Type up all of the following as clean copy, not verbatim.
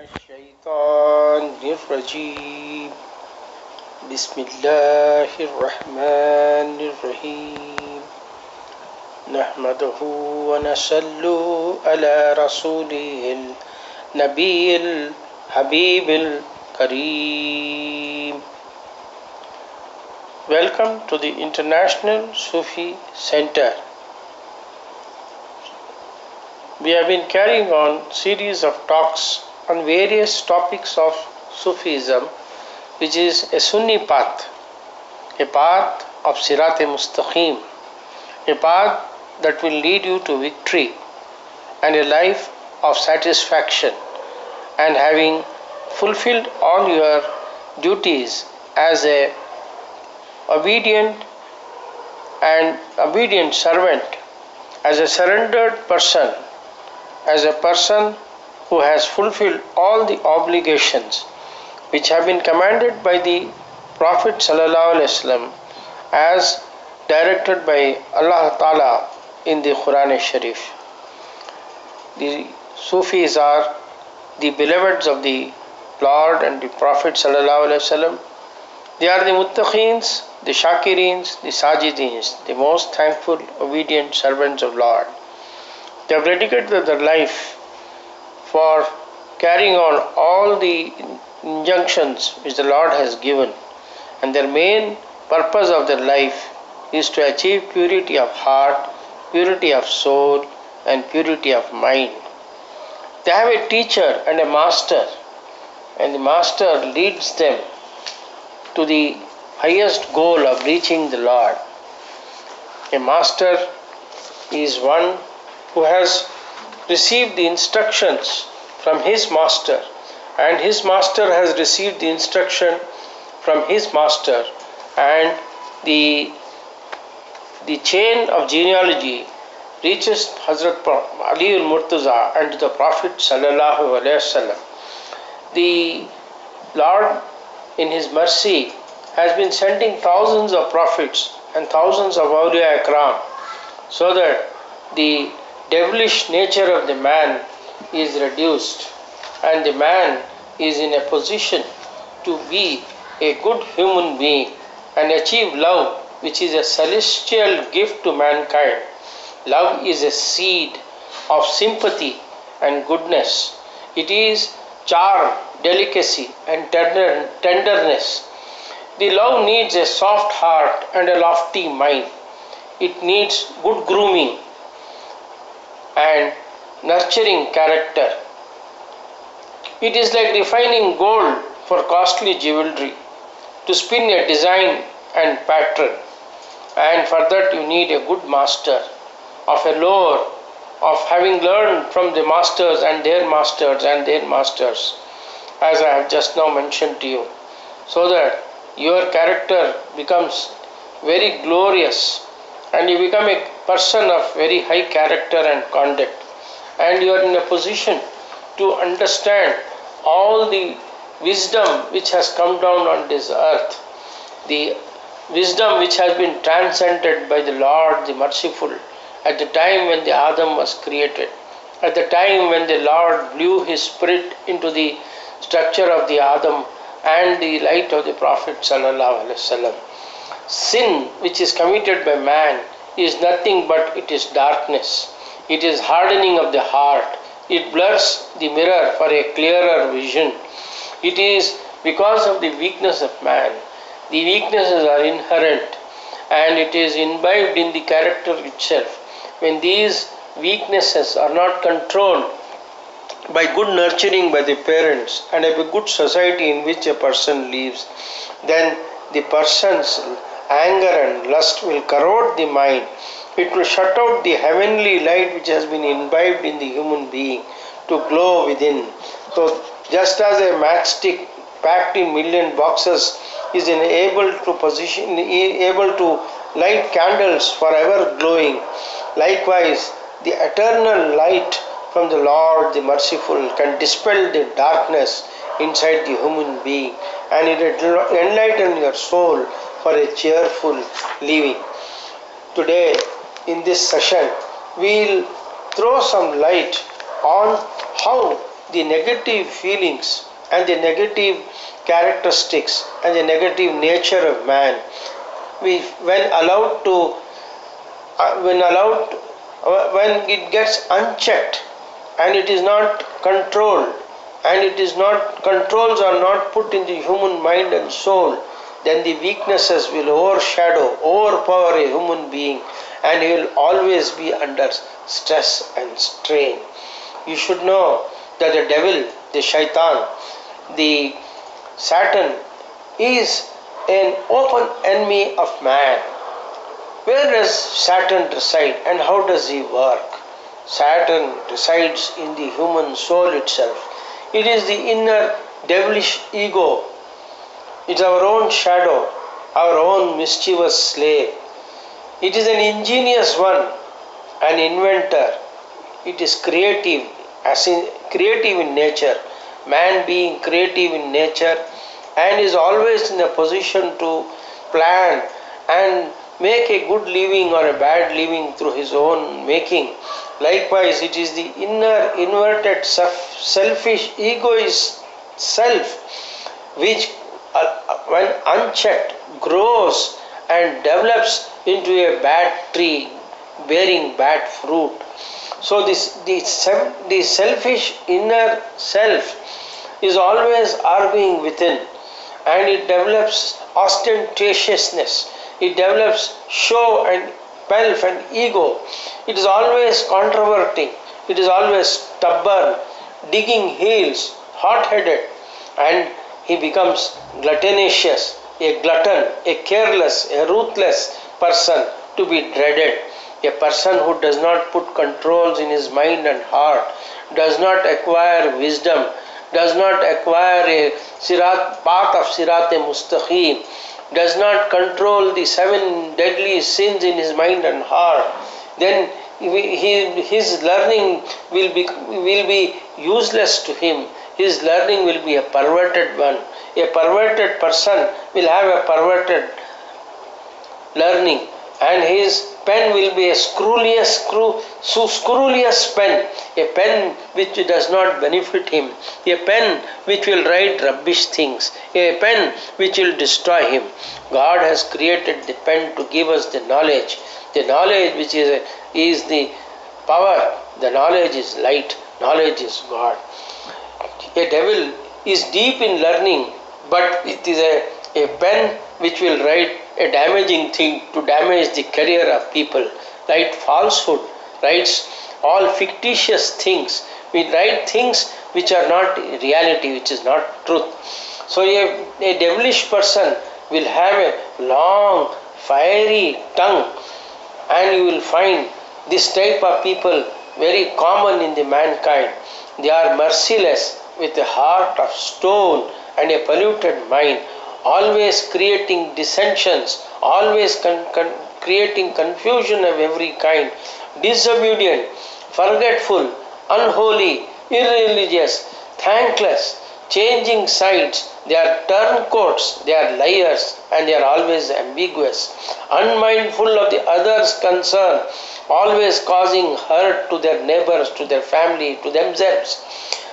الشيطان الرجيم بسم الله الرحمن الرحيم نحمده ونصلي على رسوله النبي الحبيب الكريم. Welcome to the International Sufi Center. We have been carrying on series of talks on various topics of Sufism, which is a Sunni path, a path of Sirat-e-Mustaqim, a path that will lead you to victory and a life of satisfaction, and having fulfilled all your duties as a obedient servant, as a surrendered person, as a person who has fulfilled all the obligations which have been commanded by the Prophet ﷺ as directed by Allah Ta'ala in the Quran Sharif. The Sufis are the beloveds of the Lord and the Prophet ﷺ. They are the Muttaqeens, the Shakireens, the Sajidins, the most thankful, obedient servants of Lord. They have dedicated their life for carrying on all the injunctions which the Lord has given, and their main purpose of their life is to achieve purity of heart, purity of soul, and purity of mind. They have a teacher and a master, and the master leads them to the highest goal of reaching the Lord. A master is one who has received the instructions from his master, and his master has received the instruction from his master, and the chain of genealogy reaches Hazrat Ali al-Murtaza and the Prophet sallallahu alaihi wasallam. The Lord in his mercy has been sending thousands of prophets and thousands of awliya ikram, so that the devilish nature of the man is reduced and the man is in a position to be a good human being and achieve love, which is a celestial gift to mankind. Love is a seed of sympathy and goodness. It is charm, delicacy and tenderness. The love needs a soft heart and a lofty mind. It needs good grooming and nurturing character. It is like refining gold for costly jewelry, to spin a design and pattern, and for that you need a good master of a lore, of having learned from the masters and their masters and their masters, as I have just now mentioned to you, so that your character becomes very glorious and you become a person of very high character and conduct, and you are in a position to understand all the wisdom which has come down on this earth, the wisdom which has been transcended by the Lord the Merciful at the time when the Adam was created, at the time when the Lord blew his spirit into the structure of the Adam and the light of the Prophet sallallahu alaihi wasallam. Sin which is committed by man is nothing but it is darkness. It is hardening of the heart. It blurs the mirror for a clearer vision. It is because of the weakness of man. The weaknesses are inherent and it is imbibed in the character itself. When these weaknesses are not controlled by good nurturing by the parents and a good society in which a person lives, then the person's anger and lust will corrode the mind. It will shut out the heavenly light which has been imbibed in the human being to glow within. So just as a matchstick packed in million boxes is able to light candles forever glowing, likewise the eternal light from the Lord the Merciful can dispel the darkness inside the human being, and it will enlighten your soul for a cheerful living. Today in this session we will throw some light on how the negative feelings and the negative characteristics and the negative nature of man, we, when it gets unchecked and it is not controlled, and it is not controls are not put in the human mind and soul, then the weaknesses will overpower a human being, and he will always be under stress and strain. You should know that the devil, the shaitan, the Satan is an open enemy of man. Where does Satan reside and how does he work? Satan resides in the human soul itself. It is the inner devilish ego. It's our own shadow, our own mischievous slave. It is an ingenious one, an inventor. It is creative, creative in nature. Man being creative in nature and is always in a position to plan and make a good living or a bad living through his own making. Likewise, it is the inner inverted selfish egoist self which, when unchecked, grows and develops into a bad tree bearing bad fruit. So the selfish inner self is always arguing within, and it develops ostentatiousness, it develops show and pelf and ego. It is always controverting, it is always stubborn, digging heels, hot-headed, and he becomes gluttonous, a glutton, a careless, a ruthless person to be dreaded. A person who does not put controls in his mind and heart, does not acquire wisdom, does not acquire a path of Sirat-e-Mustaqim, does not control the 7 deadly sins in his mind and heart, then his learning will be useless to him. His learning will be a perverted one. A perverted person will have a perverted learning, and his pen will be a screwlious pen, a pen which does not benefit him, a pen which will write rubbish things, a pen which will destroy him. God has created the pen to give us the knowledge which is the power, the knowledge is light, knowledge is God. A devil is deep in learning, but it is a pen which will write a damaging thing to damage the career of people. Write falsehood, writes all fictitious things. We write things which are not reality, which is not truth. So a devilish person will have a long, fiery tongue, and you will find this type of people very common in the mankind. They are merciless with a heart of stone and a polluted mind, always creating dissensions, always creating confusion of every kind, disobedient, forgetful, unholy, irreligious, thankless, changing sides. They are turncoats, they are liars, and they are always ambiguous, unmindful of the other's concern, always causing hurt to their neighbors, to their family, to themselves.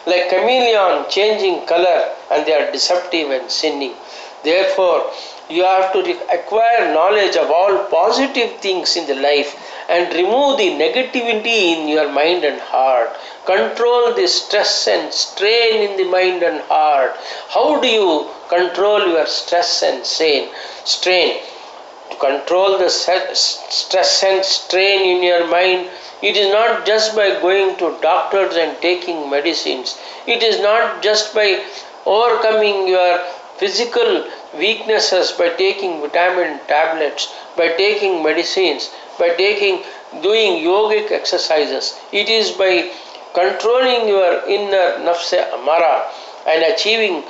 Like chameleon changing color, and they are deceptive and sinning. Therefore, you have to acquire knowledge of all positive things in the life and remove the negativity in your mind and heart. Control the stress and strain in the mind and heart. How do you control your stress and strain? To control the stress and strain in your mind, it is not just by going to doctors and taking medicines. It is not just by overcoming your physical weaknesses by taking vitamin tablets, by taking medicines, by doing yogic exercises. It is by controlling your inner nafse amara and achieving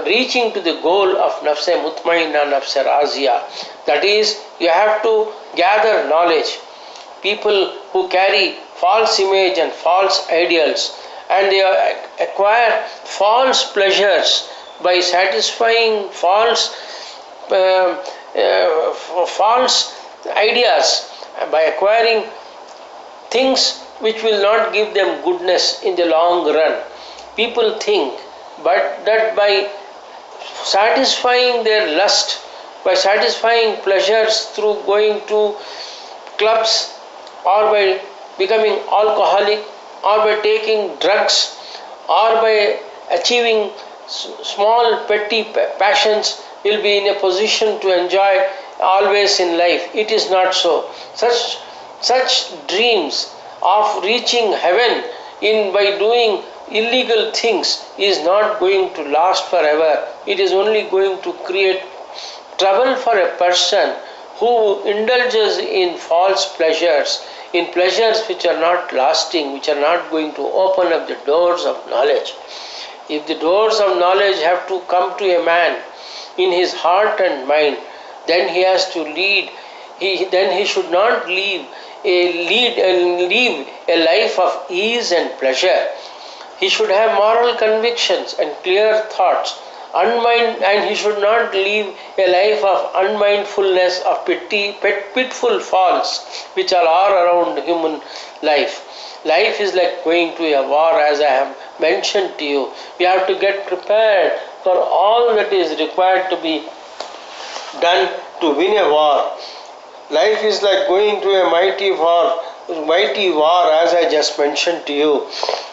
reaching to the goal of nafse mutmainna, nafse razia. That is, you have to gather knowledge. People who carry false image and false ideals, and they acquire false pleasures by satisfying false ideas, by acquiring things which will not give them goodness in the long run. People think but that by satisfying their lust, by satisfying pleasures through going to clubs, or by becoming alcoholic, or by taking drugs, or by achieving small petty passions, will be in a position to enjoy always in life. It is not so. Such dreams of reaching heaven in by doing illegal things is not going to last forever. It is only going to create trouble for a person who indulges in false pleasures, in pleasures which are not lasting, which are not going to open up the doors of knowledge. If the doors of knowledge have to come to a man in his heart and mind, then he has to lead. Then he should not live a life of ease and pleasure. He should have moral convictions and clear thoughts. And he should not live a life of unmindfulness of pitful faults which are all around human life. Life is like going to a war, as I have mentioned to you. We have to get prepared for all that is required to be done to win a war. Life is like going to a mighty war, as I just mentioned to you.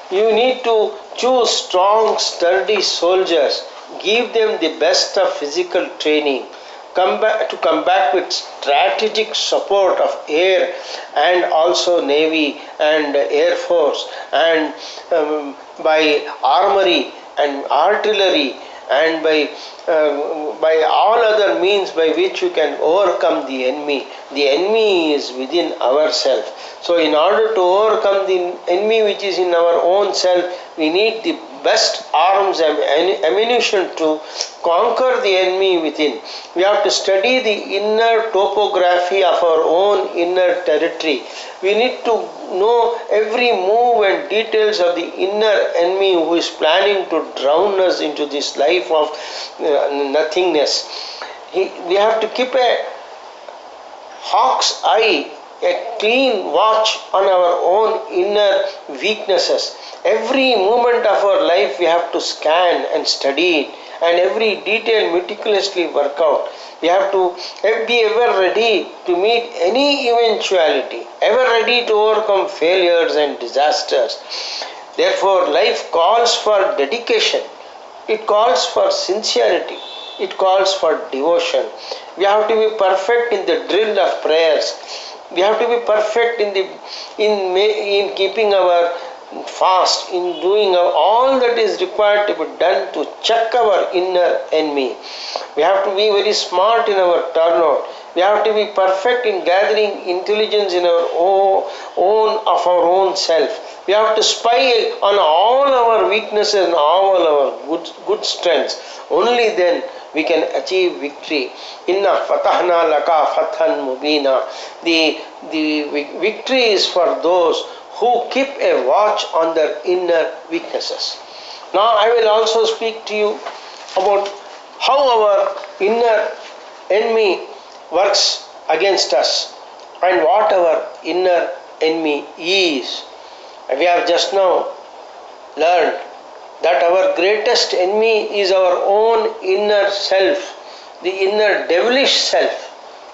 You need to choose strong, sturdy soldiers. Give them the best of physical training. Come back with strategic support of air and also navy and air force, and by armory and artillery, and by all other means by which you can overcome the enemy. The enemy is within ourselves. So in order to overcome the enemy which is in our own self, we need the best arms and ammunition to conquer the enemy within. We have to study the inner topography of our own inner territory. We need to know every move and details of the inner enemy who is planning to drown us into this life of nothingness. We have to keep a hawk's eye, a clean watch on our own inner weaknesses. Every moment of our life we have to scan and study it, and every detail meticulously work out. We have to be ever ready to meet any eventuality, ever ready to overcome failures and disasters. Therefore, life calls for dedication. It calls for sincerity. It calls for devotion. We have to be perfect in the drill of prayers. We have to be perfect in keeping our fast, in doing all that is required to be done to check our inner enemy. We have to be very smart in our turnout. We have to be perfect in gathering intelligence in our own self. We have to spy on all our weaknesses and all our good strengths. Only then we can achieve victory. Inna fatahna laka fathan mubina. The victory is for those who keep a watch on their inner weaknesses. Now I will also speak to you about how our inner enemy works against us and what our inner enemy is. We have just now learned that our greatest enemy is our own inner self, the inner devilish self,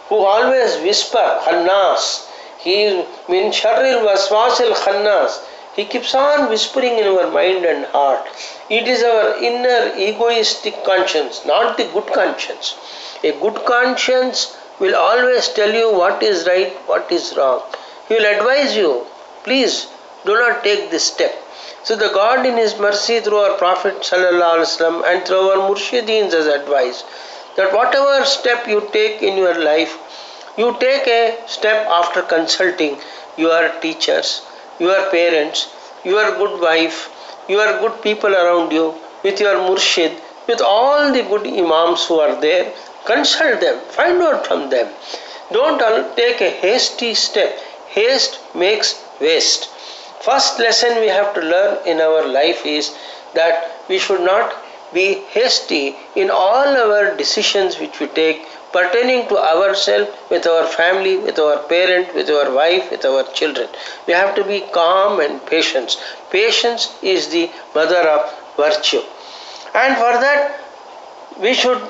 who always whisper, Khannas. He is min sharril waswasil khannas. He keeps on whispering in our mind and heart. It is our inner egoistic conscience, not the good conscience. A good conscience will always tell you what is right, what is wrong. He will advise you, please do not take this step. So the God in His mercy through our Prophet ﷺ and through our Murshideens has advised that whatever step you take in your life, you take a step after consulting your teachers, your parents, your good wife, your good people around you, with your Murshid, with all the good Imams who are there. Consult them, find out from them. Don't take a hasty step. Haste makes waste. First lesson we have to learn in our life is that we should not be hasty in all our decisions which we take pertaining to ourselves, with our family, with our parent, with our wife, with our children. We have to be calm and patient. Patience is the mother of virtue. And for that, we should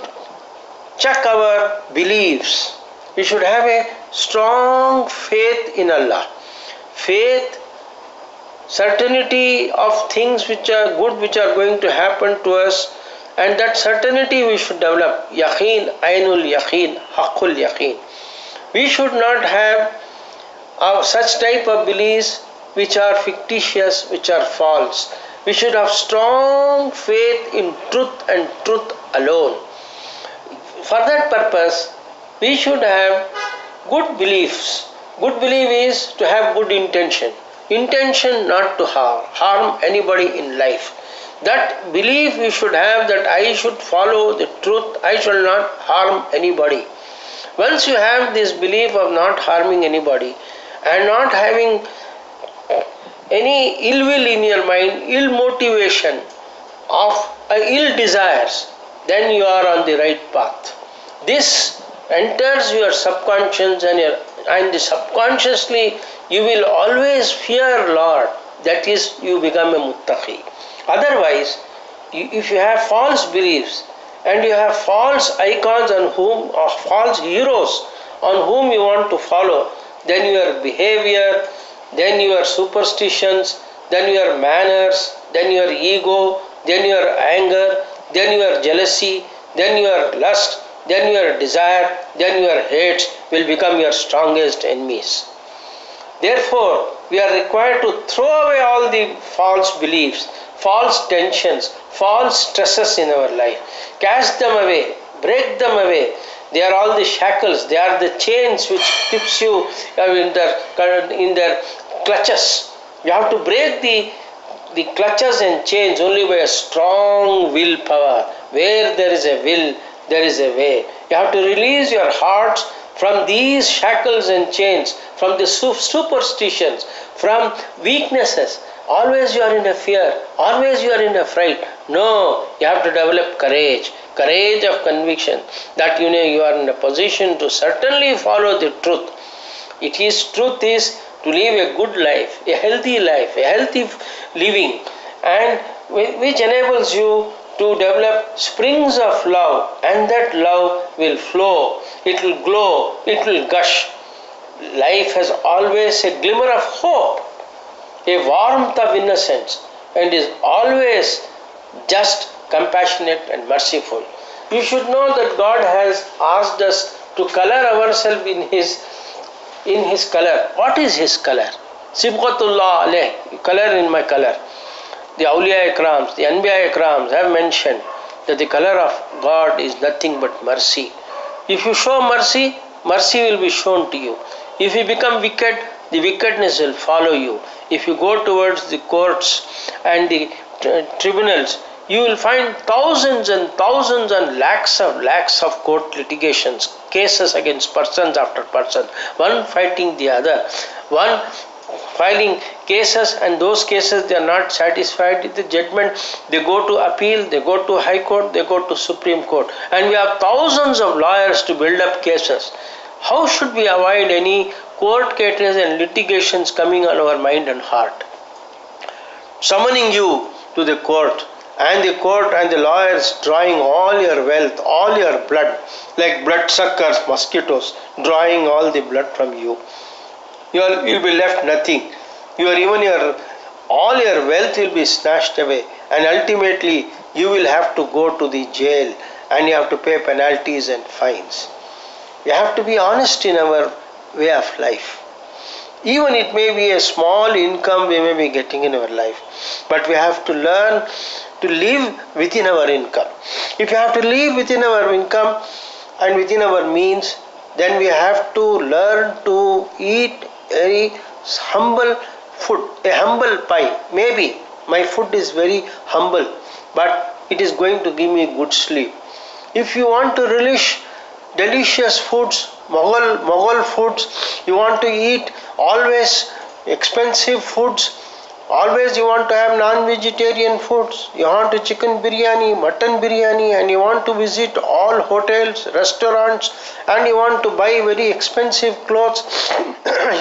check our beliefs. We should have a strong faith in Allah. Faith, certainty of things which are good, which are going to happen to us, and that certainty we should develop. Yaqeen, Ainul Yaqeen, Haqqul Yaqeen. We should not have such type of beliefs which are fictitious, which are false. We should have strong faith in truth and truth alone. For that purpose, we should have good beliefs. Good belief is to have good intention. Intention not to harm anybody in life. That belief we should have, that I should follow the truth, I shall not harm anybody. Once you have this belief of not harming anybody and not having any ill will in your mind, ill motivation of ill desires, then you are on the right path. This enters your subconscious, and subconsciously you will always fear Lord. That is, you become a muttaqi. Otherwise, if you have false beliefs and you have false icons or false heroes on whom you want to follow, then your behavior, then your superstitions, then your manners, then your ego, then your anger, then your jealousy, then your lust, then your desire, then your hate will become your strongest enemies. Therefore, we are required to throw away all the false beliefs, false tensions, false stresses in our life. Cast them away, break them away. They are all the shackles, they are the chains which keeps you in their clutches. You have to break the clutches and chains only by a strong willpower. Where there is a will, there is a way. You have to release your hearts from these shackles and chains, from the superstitions, from weaknesses. Always you are in a fear, always you are in a fright. No, you have to develop courage of conviction that you are in a position to certainly follow the truth. Truth is to live a good life, a healthy living, and which enables you to develop springs of love, and that love will flow, it will glow, it will gush. Life has always a glimmer of hope, a warmth of innocence, and is always just, compassionate and merciful. You should know that God has asked us to color ourselves in His color. What is His color? Sibghatullah alayh, color in my color. The Awliya Ikrams, the Anbiya Ikrams have mentioned that the color of God is nothing but mercy. If you show mercy, mercy will be shown to you. If you become wicked, the wickedness will follow you. If you go towards the courts and the tribunals, you will find thousands and thousands and lakhs of court litigations, cases against persons after person, one fighting the other, one filing cases, and those cases they are not satisfied with the judgment, they go to appeal, they go to High Court, they go to Supreme Court, and we have thousands of lawyers to build up cases. How should we avoid any court cases and litigations coming on our mind and heart? Summoning you to the court and the lawyers drawing all your wealth, all your blood, like bloodsuckers, mosquitoes, drawing all the blood from you. You'll be left nothing. All your wealth will be snatched away, and ultimately you will have to go to the jail and you have to pay penalties and fines. We have to be honest in our way of life. Even it may be a small income we may be getting in our life, but we have to learn to live within our income. If you have to live within our income and within our means, then we have to learn to eat very humble food, a humble pie. Maybe my food is very humble, but it is going to give me good sleep. If you want to relish delicious foods, Mughal foods, you want to eat always expensive foods, Always you want to have non-vegetarian foods. You want to chicken biryani, mutton biryani, and you want to visit all hotels, restaurants, and you want to buy very expensive clothes.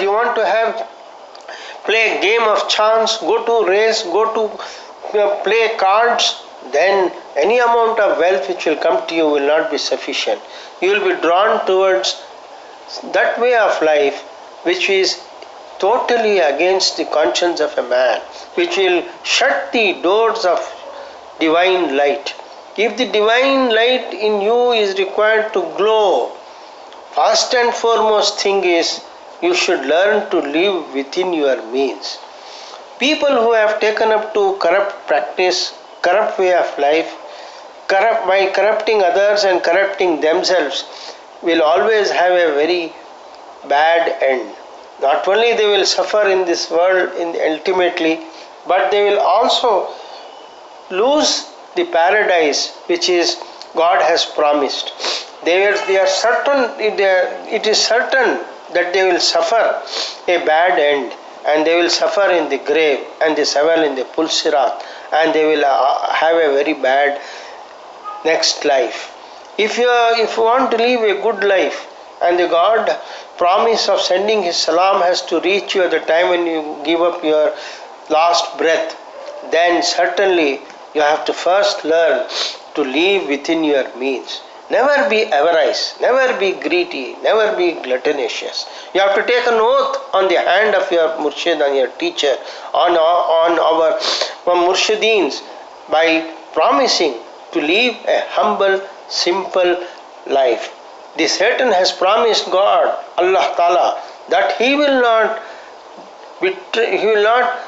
You want to have play game of chance, go to race, go to play cards. Then any amount of wealth which will come to you will not be sufficient. You will be drawn towards that way of life which is totally against the conscience of a man, which will shut the doors of divine light. If the divine light in you is required to glow, first and foremost thing is you should learn to live within your means. People who have taken up to corrupt practice, corrupt way of life, by corrupting others and corrupting themselves, will always have a very bad end. Not only they will suffer in this world ultimately, but they will also lose the paradise which is God has promised. They are certain, it is certain that they will suffer a bad end, and they will suffer in the grave, and the seven in the pulsirat, and they will have a very bad next life. If you want to live a good life, and the God promise of sending His salam has to reach you at the time when you give up your last breath, then certainly you have to first learn to live within your means. Never be avarice, never be greedy, never be gluttonous. You have to take an oath on the hand of your murshid and your teacher, on our murshideens, by promising to live a humble, simple life. The Satan has promised God, Allah Ta'ala, that he will not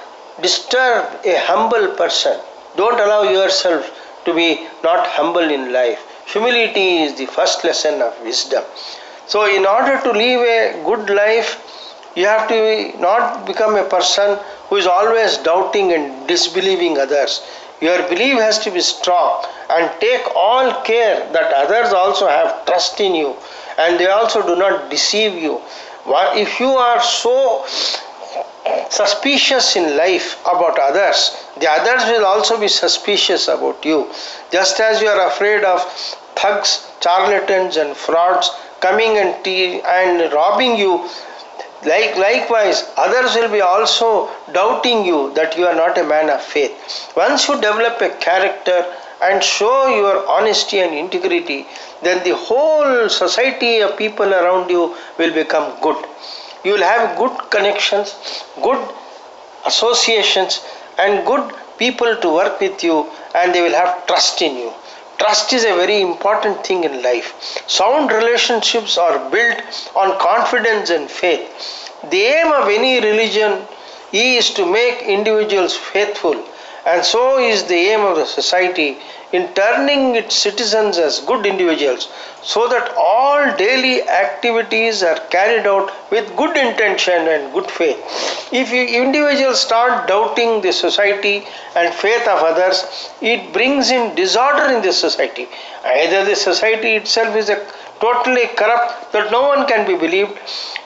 disturb a humble person. Don't allow yourself to be not humble in life. Humility is the first lesson of wisdom. So in order to live a good life, you have to not become a person who is always doubting and disbelieving others. Your belief has to be strong, and take all care that others also have trust in you and they also do not deceive you. If you are so suspicious in life about others, the others will also be suspicious about you. Just as you are afraid of thugs, charlatans and frauds coming and robbing you, likewise others will be also doubting you that you are not a man of faith. Once you develop a character and show your honesty and integrity, then the whole society of people around you will become good. You will have good connections, good associations and good people to work with you, and they will have trust in you. Trust is a very important thing in life. Sound relationships are built on confidence and faith. The aim of any religion is to make individuals faithful, and so is the aim of the society in turning its citizens as good individuals, so that all daily activities are carried out with good intention and good faith. If individuals start doubting the society and faith of others, it brings in disorder in the society. Either the society itself is totally corrupt that no one can be believed,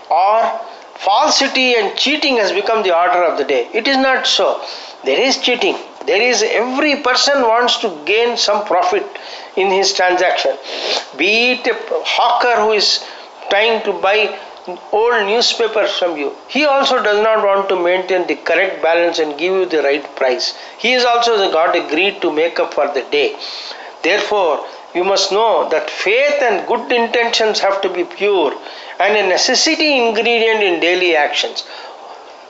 or falsity and cheating has become the order of the day. It is not so. There is cheating. Every person wants to gain some profit in his transaction. Be it a hawker who is trying to buy old newspapers from you. He also does not want to maintain the correct balance and give you the right price. He has also got a greed to make up for the day. Therefore, you must know that faith and good intentions have to be pure and a necessity ingredient in daily actions.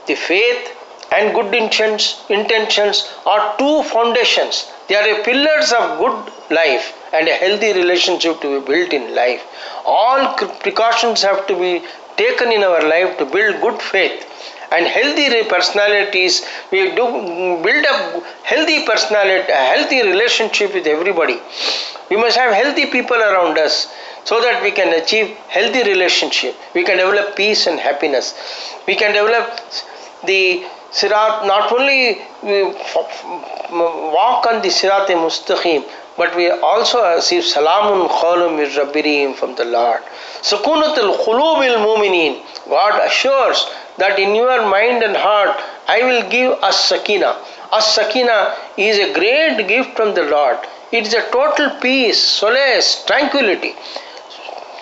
The faith and good intentions are two foundations. They are the pillars of good life and a healthy relationship to be built in life. All precautions have to be taken in our life to build good faith and healthy personalities. We do build up healthy personality, a healthy relationship with everybody. We must have healthy people around us so that we can achieve healthy relationship. We can develop peace and happiness. We can develop the Sirat, not only we walk on the Sirat-e-Mustaqim, but we also receive Salamun Qawlun min Rabbir Rahim from the Lord. Sukunatul Qulubil Mu'minin. God assures that in your mind and heart I will give as-sakina. As-sakina is a great gift from the Lord. It is a total peace, solace, tranquility.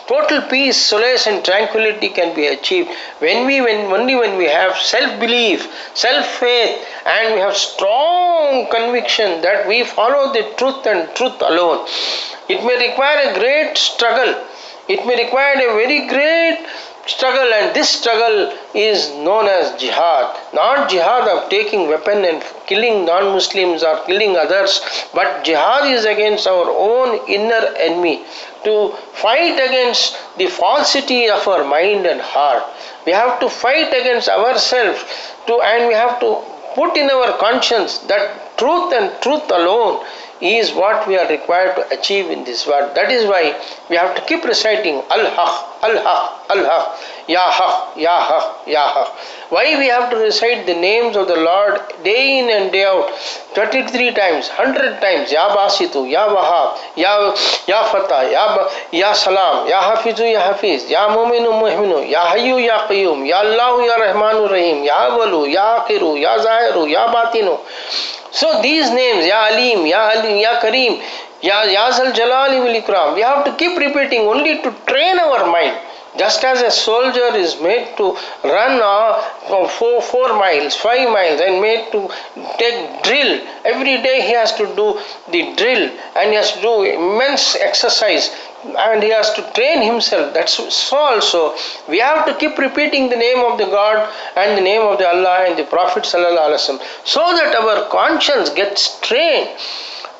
Total peace, solace and tranquility can be achieved only when we have self-belief, self-faith, and we have strong conviction that we follow the truth and truth alone. It may require a great struggle. It may require a very great struggle, and this struggle is known as jihad. Not jihad of taking weapon and killing non-Muslims or killing others, but jihad is against our own inner enemy, to fight against the falsity of our mind and heart. We have to fight against ourselves and we have to put in our conscience that truth and truth alone is what we are required to achieve in this world. That is why we have to keep reciting Al-Haq, Al-Haq, Al-Haq, Ya Haq, Ya Haq, Ya Haq. Why we have to recite the names of the Lord day in and day out, 33 times, 100 times, Ya Basitu, Ya Wahab, Ya Fatah, Ya Salam, Ya Hafizu, Ya Hafiz, Ya Muminu, Muhminu, Ya Hayyu, Ya Qayyum, Ya Allahu, Ya Rahmanu Rahim, Ya Awalu, Ya Akhiru, Ya Zahiru, Ya Batinu. So these names, Ya Alim, Ya Alim, Ya Kareem, Ya Zal Jalali wal Ikram, we have to keep repeating only to train our mind. Just as a soldier is made to run 4 miles, 5 miles, and made to take drill. Every day he has to do the drill and he has to do immense exercise and he has to train himself. That's so also we have to keep repeating the name of the God and the name of the Allah and the Prophet Sallallahu Alaihi Wasallam, so that our conscience gets trained.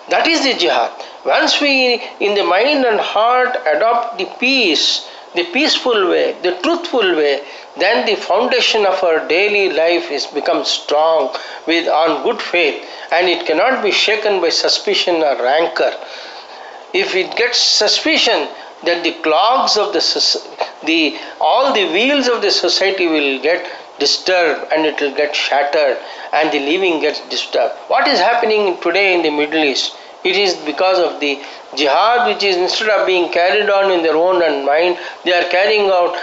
That is the jihad. Once we in the mind and heart adopt the peace, the peaceful way, the truthful way, then the foundation of our daily life is become strong on good faith, and it cannot be shaken by suspicion or rancor. If it gets suspicion, then the clogs of all the wheels of the society will get disturbed and it will get shattered and the living gets disturbed. What is happening today in the Middle East? It is because of the jihad, which is instead of being carried on in their own and mind, they are carrying out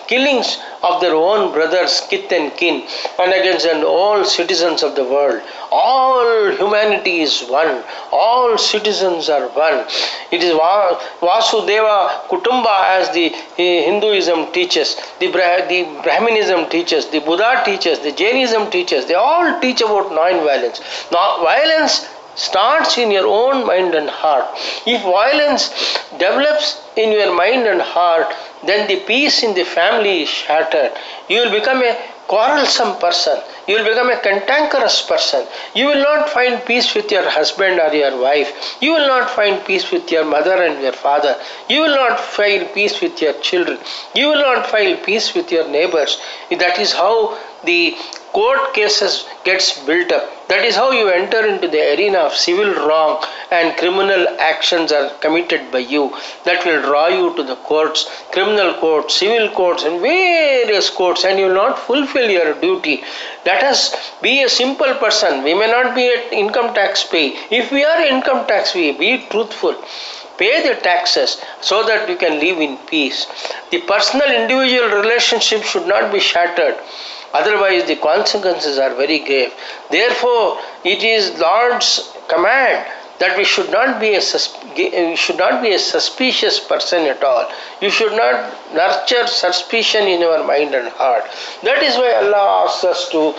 killings of their own brothers, kith and kin, and against all citizens of the world. All humanity is one. All citizens are one. It is Vasudeva Kutumba, as the Hinduism teaches, the Brahminism teaches, the Buddha teaches, the Jainism teaches. They all teach about non-violence. Now, violence starts in your own mind and heart. If violence develops in your mind and heart, then the peace in the family is shattered. You will become a quarrelsome person. You will become a cantankerous person. You will not find peace with your husband or your wife. You will not find peace with your mother and your father. You will not find peace with your children. You will not find peace with your neighbors. That is how the court cases gets built up. That is how you enter into the arena of civil wrong and criminal actions are committed by you. That will draw you to the courts, criminal courts, civil courts and various courts, and you will not fulfill your duty. Let us be a simple person. We may not be an income tax pay. If we are income tax pay, be truthful. Pay the taxes so that you can live in peace. The personal individual relationship should not be shattered. Otherwise, the consequences are very grave. Therefore, it is Lord's command that we should not be a suspicious person at all. You should not nurture suspicion in our mind and heart. That is why Allah asks us to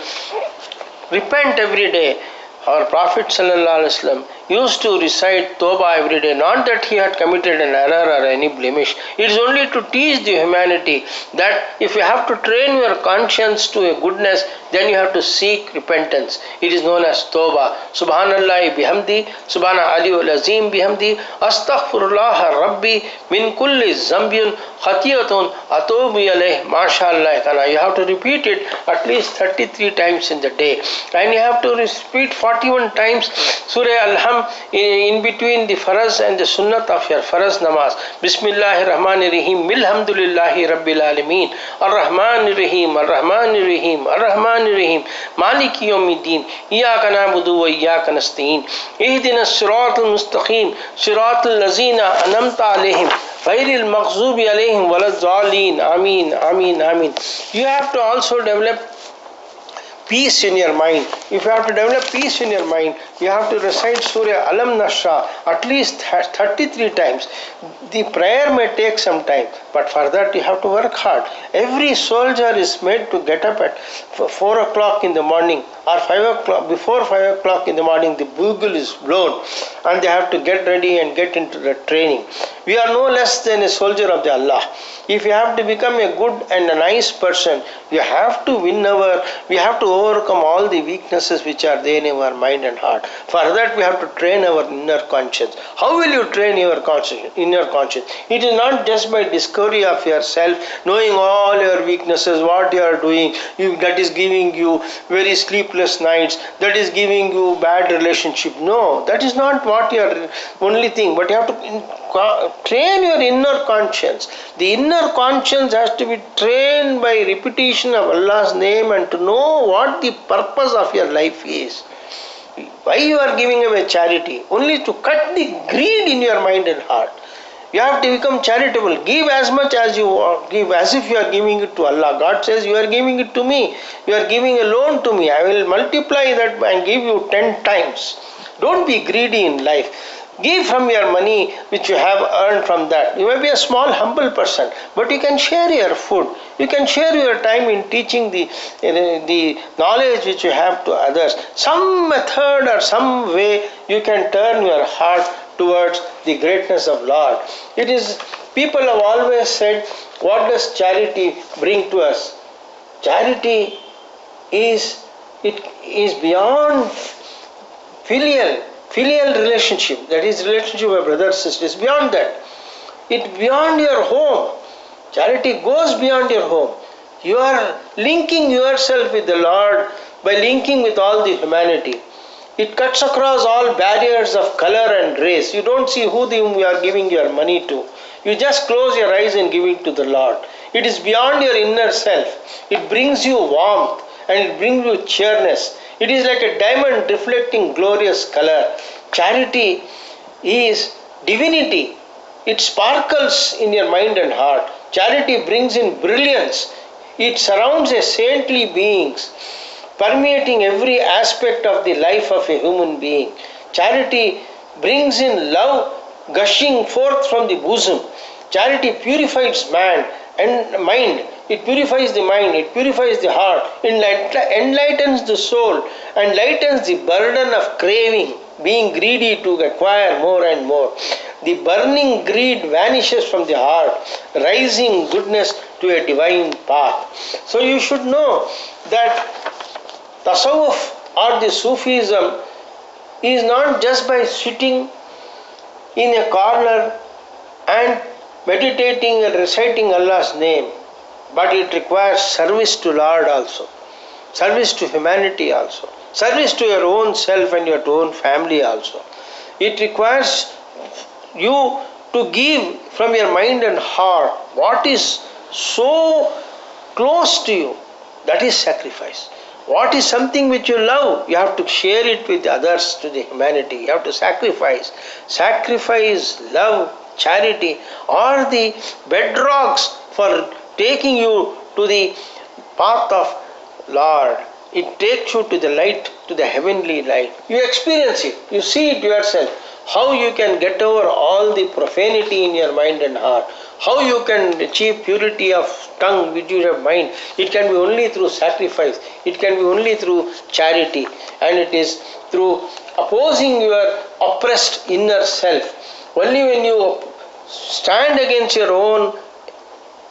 repent every day. Our Prophet ﷺ used to recite Tawbah every day, not that he had committed an error or any blemish. It is only to teach the humanity that if you have to train your conscience to a goodness, then you have to seek repentance. It is known as Tawbah. Subhanallah bihamdi, Subhana Aliyul Azim bihamdi, Astaghfirullah Rabbi min kulli zambiyun khatiyatun atubu alayh mashallah kana. You have to repeat it at least 33 times in the day, and you have to repeat 41 times Surah Al-Ham in between the faraz and the sunnat of your faraz namaz. Bismillahir Rahmanir Rahim, Alhamdulillahi Rabbil Alameen, Ar-Rahmanir Rahim, Ar-Rahmanir Rahim, Ar-Rahmanir Rahim, Maliki Yawmiddin, Iyyaka na'budu wa iyyaka nasta'in, Ihdinas siratal mustaqim, siratal lazina an'amta alayhim, Ghayril maghzubi alayhim walad-dallin. Ameen, Ameen, Ameen. You have to also develop peace in your mind. If you have to develop peace in your mind, you have to recite Surah Alam Nasra at least 33 times. The prayer may take some time, but for that you have to work hard. Every soldier is made to get up at 4 o'clock in the morning or 5 o'clock. Before 5 o'clock in the morning, the bugle is blown and they have to get ready and get into the training. We are no less than a soldier of the Allah. If you have to become a good and a nice person, you have to we have to overcome all the weaknesses which are there in our mind and heart. For that we have to train our inner conscience. How will you train your inner conscience? It is not just by discovery of yourself, knowing all your weaknesses, what you are doing, that is giving you very sleepless nights, that is giving you bad relationship. No, that is not what your only thing, but you have to train your inner conscience. The inner conscience has to be trained by repetition of Allah's name and to know what the purpose of your life is. Why you are giving away charity? Only to cut the greed in your mind and heart. You have to become charitable. Give as much as you want. Give as if you are giving it to Allah. God says you are giving it to me. You are giving a loan to me. I will multiply that and give you 10 times. Don't be greedy in life. Give from your money which you have earned from that. You may be a small, humble person, but you can share your food. You can share your time in teaching the knowledge which you have to others. Some method or some way you can turn your heart towards the greatness of Lord. It is, people have always said, what does charity bring to us? Charity is beyond filial relationship, that is relationship with brothers, sisters, beyond that. It's beyond your home. Charity goes beyond your home. You are linking yourself with the Lord by linking with all the humanity. It cuts across all barriers of color and race. You don't see whom you are giving your money to. You just close your eyes and give it to the Lord. It is beyond your inner self. It brings you warmth and it brings you cheerness. It is like a diamond reflecting glorious color. Charity is divinity. It sparkles in your mind and heart. Charity brings in brilliance. It surrounds a saintly beings, permeating every aspect of the life of a human being. Charity brings in love gushing forth from the bosom. Charity purifies man and mind. It purifies the mind, it purifies the heart, it enlightens the soul and lightens the burden of craving, being greedy to acquire more and more. The burning greed vanishes from the heart, rising goodness to a divine path. So you should know that Tasawwuf or the Sufism is not just by sitting in a corner and meditating and reciting Allah's name, but it requires service to Lord also, service to humanity also, service to your own self and your own family also. It requires you to give from your mind and heart what is so close to you. That is sacrifice. What is something which you love, you have to share it with others, to the humanity. You have to sacrifice. Sacrifice, love, charity are the bedrocks for taking you to the path of Lord. It takes you to the light, to the heavenly light. You experience it. You see it yourself. How you can get over all the profanity in your mind and heart. How you can achieve purity of tongue with your mind. It can be only through sacrifice. It can be only through charity. And it is through opposing your oppressed inner self. Only when you stand against your own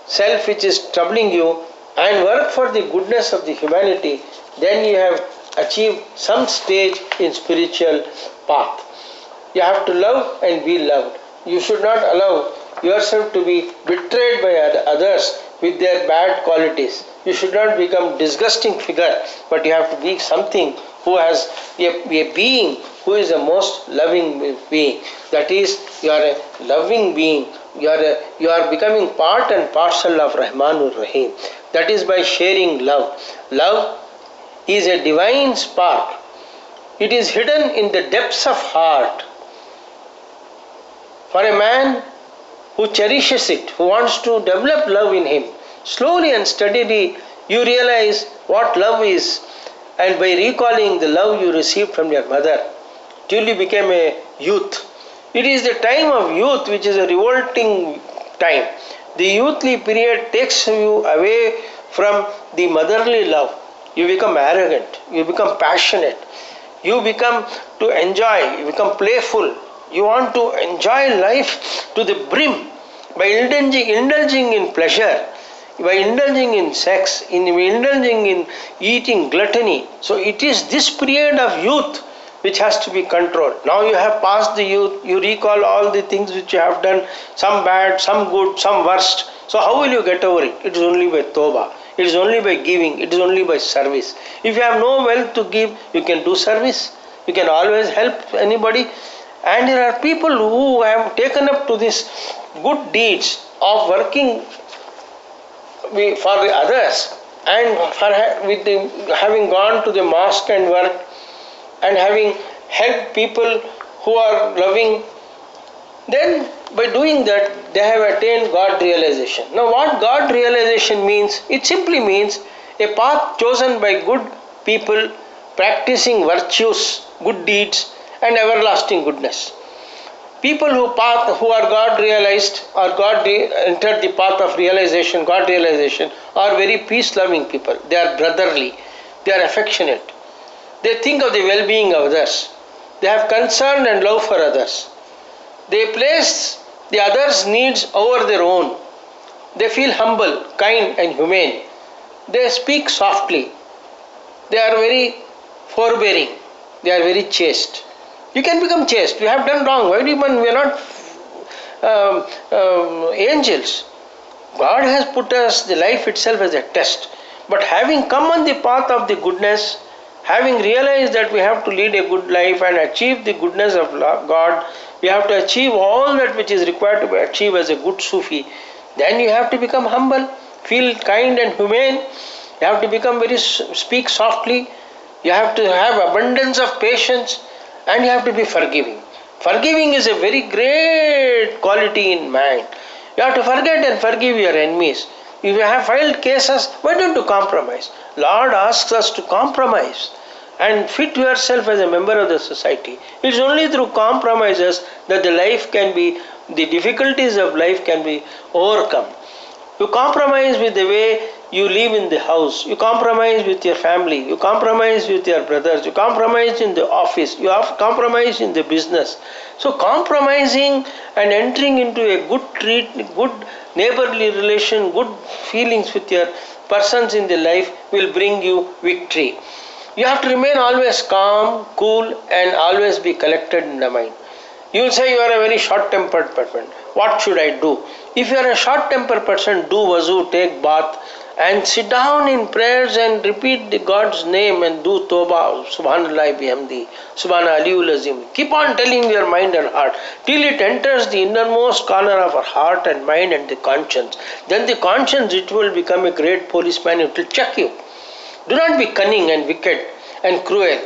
self which is troubling you and work for the goodness of the humanity, then you have achieved some stage in spiritual path. You have to love and be loved. You should not allow yourself to be betrayed by others with their bad qualities. You should not become disgusting figure, but you have to be something who has a being who is the most loving being. That is, you are a loving being. You are becoming part and parcel of Rahmanur Rahim. That is by sharing love. Love is a divine spark. It is hidden in the depths of heart. For a man who cherishes it, who wants to develop love in him, slowly and steadily you realize what love is. and by recalling the love you received from your mother till you became a youth. It is the time of youth which is a revolting time. The youthly period takes you away from the motherly love. You become arrogant, you become passionate, you become to enjoy, you become playful. You want to enjoy life to the brim by indulging in pleasure, by indulging in sex, by indulging in eating gluttony. So it is this period of youth which has to be controlled. Now you have passed the youth, you recall all the things which you have done, some bad, some good, some worst. So how will you get over it? It is only by tawbah. It is only by giving. It is only by service. If you have no wealth to give, you can do service. You can always help anybody. And there are people who have taken up to this good deeds of working for the others, and having gone to the mosque and worked, and having helped people who are loving, then by doing that they have attained God realization. Now what God realization means? It simply means a path chosen by good people practicing virtues, good deeds and everlasting goodness. People who are God realized or entered the path of realization, God realization, are very peace loving people. They are brotherly, they are affectionate. They think of the well-being of others. They have concern and love for others. They place the others' needs over their own. They feel humble, kind and humane. They speak softly. They are very forbearing. They are very chaste. You can become chaste. We have done wrong. We are not angels. God has put us the life itself as a test. But having come on the path of the goodness, having realized that we have to lead a good life and achieve the goodness of God, we have to achieve all that which is required to be achieved as a good Sufi. Then you have to become humble, feel kind and humane. You have to speak softly. You have to have abundance of patience, and you have to be forgiving. Forgiving is a very great quality in mind. You have to forget and forgive your enemies. If you have filed cases, why don't you compromise? Lord asks us to compromise and fit yourself as a member of the society. It is only through compromises that the difficulties of life can be overcome. You compromise with the way you live in the house. You compromise with your family. You compromise with your brothers. You compromise in the office. You have compromise in the business. So compromising and entering into a good neighborly relation, good feelings with your persons in the life will bring you victory. You have to remain always calm, cool and always be collected in the mind. You will say you are a very short-tempered person. What should I do? If you are a short-tempered person, do wuzu, take bath and sit down in prayers and repeat the God's name and do tawbah, subhanallah bihamdi, subhana aliyul azim. Keep on telling your mind and heart till it enters the innermost corner of our heart and mind and the conscience. Then the conscience, it will become a great policeman. It will check you. Do not be cunning and wicked and cruel.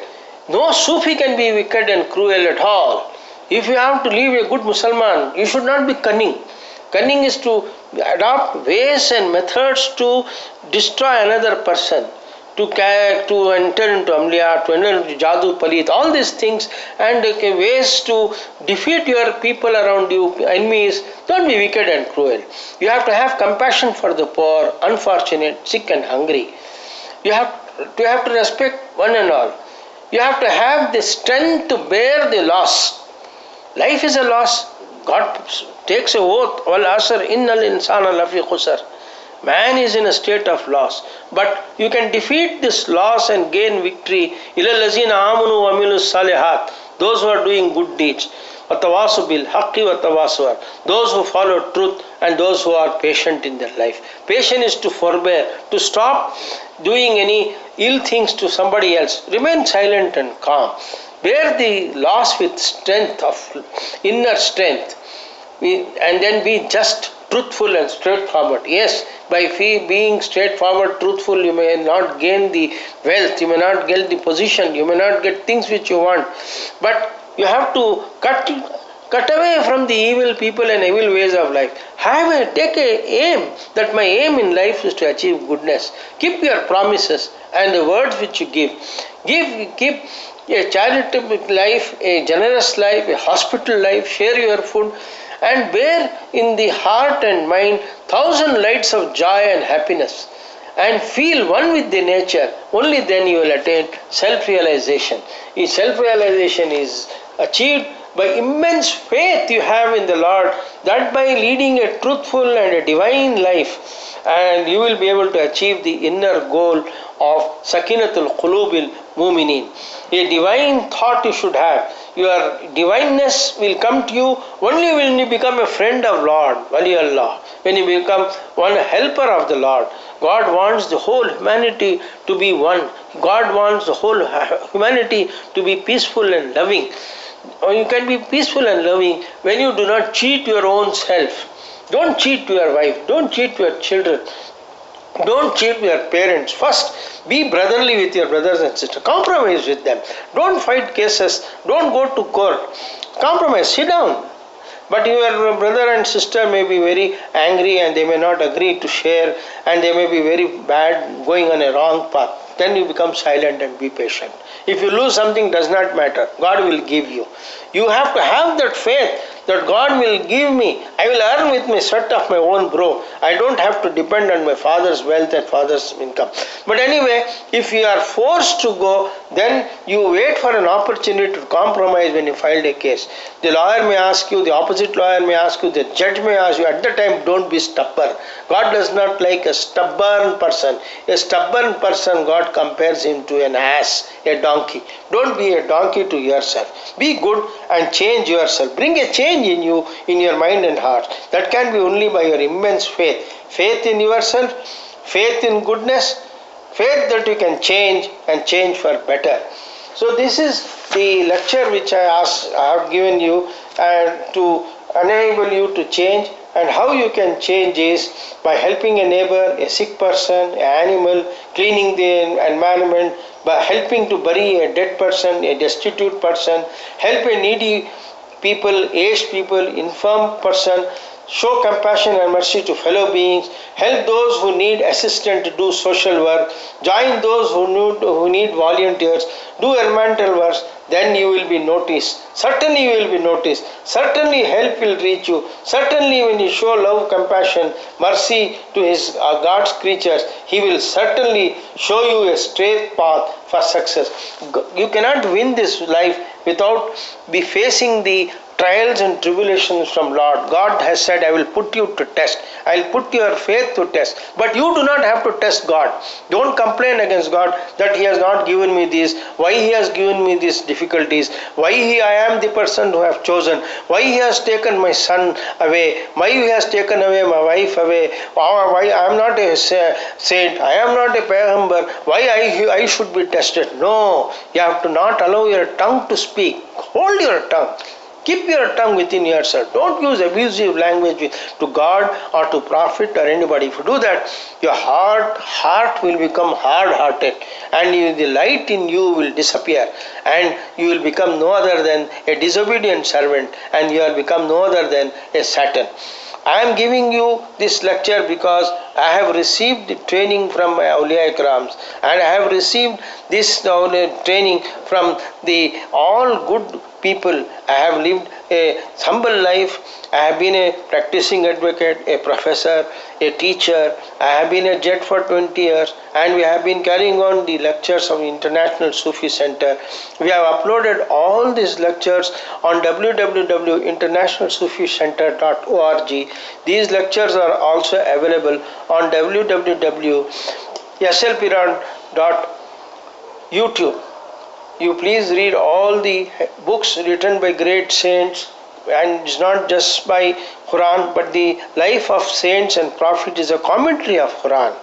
No Sufi can be wicked and cruel at all. If you have to live a good Musliman, you should not be cunning. Cunning is to adopt ways and methods to destroy another person, to enter into amliya, to enter into jadoo, palit, all these things, and ways to defeat your people around you, enemies. Don't be wicked and cruel. You have to have compassion for the poor, unfortunate, sick and hungry. You have to respect one and all. You have to have the strength to bear the loss. Life is a loss. God takes a oath, wal asr innal insana lafi khusar. Man is in a state of loss. But you can defeat this loss and gain victory. Ilal lazina amanu wa amilus salihat. Those who are doing good deeds. Watawasu bil haqqi watawasu. Those who follow truth and those who are patient in their life. Patience is to forbear, to stop doing any ill things to somebody else. Remain silent and calm. Bear the loss with strength of inner strength, and then be just, truthful and straightforward. Yes, by being straightforward, truthful, you may not gain the wealth, you may not get the position, you may not get things which you want, but you have to cut Cut away from the evil people and evil ways of life. Take a aim that my aim in life is to achieve goodness. Keep your promises and the words which you give. Keep a charitable life, a generous life, a hospital life. Share your food and bear in the heart and mind thousand lights of joy and happiness. And feel one with the nature. Only then you will attain self-realization. Self-realization is achieved by immense faith you have in the Lord, that by leading a truthful and a divine life, and you will be able to achieve the inner goal of Sakinatul Qulubil Muminin. A divine thought you should have. Your divineness will come to you only when you become a friend of Lord, Wali Allah, when you become one helper of the Lord. God wants the whole humanity to be one. God wants the whole humanity to be peaceful and loving. Or you can be peaceful and loving when you do not cheat your own self. Don't cheat your wife. Don't cheat your children. Don't cheat your parents. First, be brotherly with your brothers and sisters. Compromise with them. Don't fight cases. Don't go to court. Compromise. Sit down. But your brother and sister may be very angry and they may not agree to share and they may be very bad, going on a wrong path. Then you become silent and be patient. If you lose something, does not matter. God will give you. You have to have that faith that God will give me. I will earn with my sweat of my own brow. I don't have to depend on my father's wealth and father's income. But anyway, if you are forced to go, then you wait for an opportunity to compromise when you filed a case. The lawyer may ask you, the opposite lawyer may ask you, the judge may ask you. At the time, don't be stubborn. God does not like a stubborn person. A stubborn person, God compares him to an ass, a donkey. Don't be a donkey to yourself. Be good and change yourself. Bring a change in you, in your mind and heart. That can be only by your immense faith. Faith in yourself, faith in goodness, faith that you can change and change for better. So this is the lecture which I have given you to enable you to change. And how you can change is by helping a neighbor, a sick person, an animal, cleaning the environment, by helping to bury a dead person, a destitute person, help a needy people, aged people, infirm person, show compassion and mercy to fellow beings, help those who need assistance to do social work, join those who need volunteers, do environmental works, then you will be noticed. Certainly you will be noticed. Certainly help will reach you. Certainly when you show love, compassion, mercy to his God's creatures, he will certainly show you a straight path for success. You cannot win this life without be facing the trials and tribulations from Lord. God has said, I will put you to test. I will put your faith to test. But you do not have to test God. Don't complain against God that he has not given me this, why he has given me these difficulties, why I am the person who have chosen, why he has taken my son away, why he has taken away my wife away, why I am not a saint, I am not a pagambar, why I should be tested. No, you have to not allow your tongue to speak. Hold your tongue. Keep your tongue within yourself. Don't use abusive language to God or to prophet or anybody. If you do that, your heart will become hard-hearted and the light in you will disappear and you will become no other than a disobedient servant and you will become no other than a Satan. I am giving you this lecture because I have received the training from my Awliya Ikrams and I have received this training from the all good people. I have lived a humble life. I have been a practicing advocate, a professor, a teacher. I have been a jet for 20 years and we have been carrying on the lectures of International Sufi Center. We have uploaded all these lectures on www.internationalsuficenter.org. These lectures are also available on www.slpeeran.youtube. You please read all the books written by great saints, and it's not just by Quran, but the life of saints and prophets is a commentary of Quran.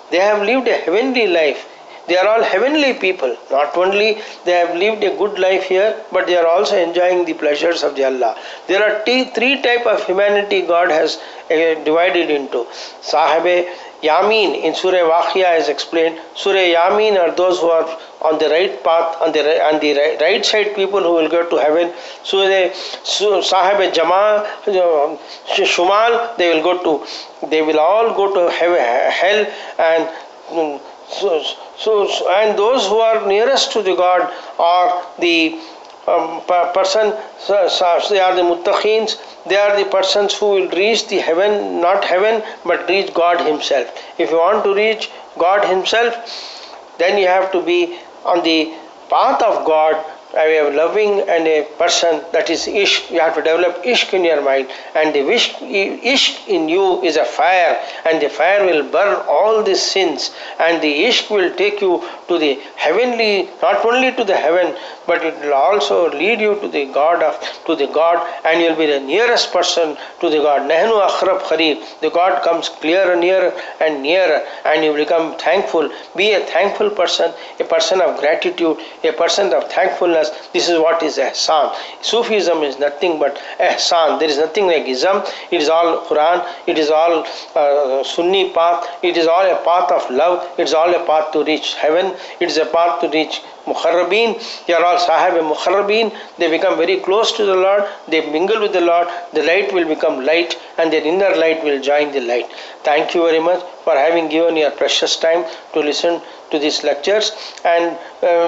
They have lived a heavenly life. They are all heavenly people. Not only they have lived a good life here, but they are also enjoying the pleasures of the Allah. There are three types of humanity God has divided into. Sahabe Yamin in Surah Waqiah is explained. Surah Yamin are those who are on the right path, on the right side people who will go to heaven. Surah Sahib Jama Shumal, they will all go to hell, and and those who are nearest to the God are the person, they are the muttaqeens, they are the persons who will reach the heaven, not heaven, but reach God Himself. If you want to reach God Himself, then you have to be on the path of God, a way of loving, and a person that is ishq. You have to develop ishq in your mind, and the ishq in you is a fire, and the fire will burn all the sins, and the ishq will take you to the heavenly, not only to the heaven, but it will also lead you to the God, and you'll be the nearest person to the God. Nahnu akhrab kharib. The God comes clearer, nearer and nearer, and you become thankful. Be a thankful person, a person of gratitude, a person of thankfulness. This is what is ihsan. Sufism is nothing but ihsan. There is nothing like ism. It is all Quran. It is all Sunni path. It is all a path of love. It is all a path to reach heaven. It is a path to reach Mukharrabeen. They are all Sahib Mukharrabeen. They become very close to the Lord. They mingle with the Lord. The light will become light, and their inner light will join the light. Thank you very much for having given your precious time to listen to these lectures, and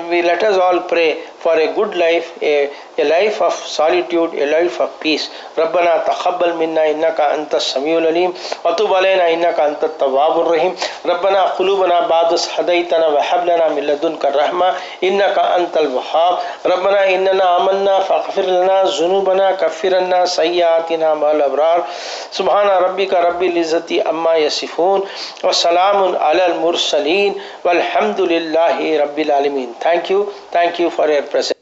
we let us all pray for a good life, a life of solitude, a life of peace. ربنا تقبل منا إنك أنت السميع العليم وتب علينا إنك أنت التواب الرحيم ربنا قلوبنا بعد إذ هديتنا وهب لنا من لدنك الرحمة إنك أنت الوهاب ربنا إننا آمنا فاغفر لنا ذنوبنا كفر عنا سيئاتنا مع الأبرار سبحان ربك رب العزة عما يصفون وسلام على المرسلين والحمد لله رب العالمين. Thank you for your presence.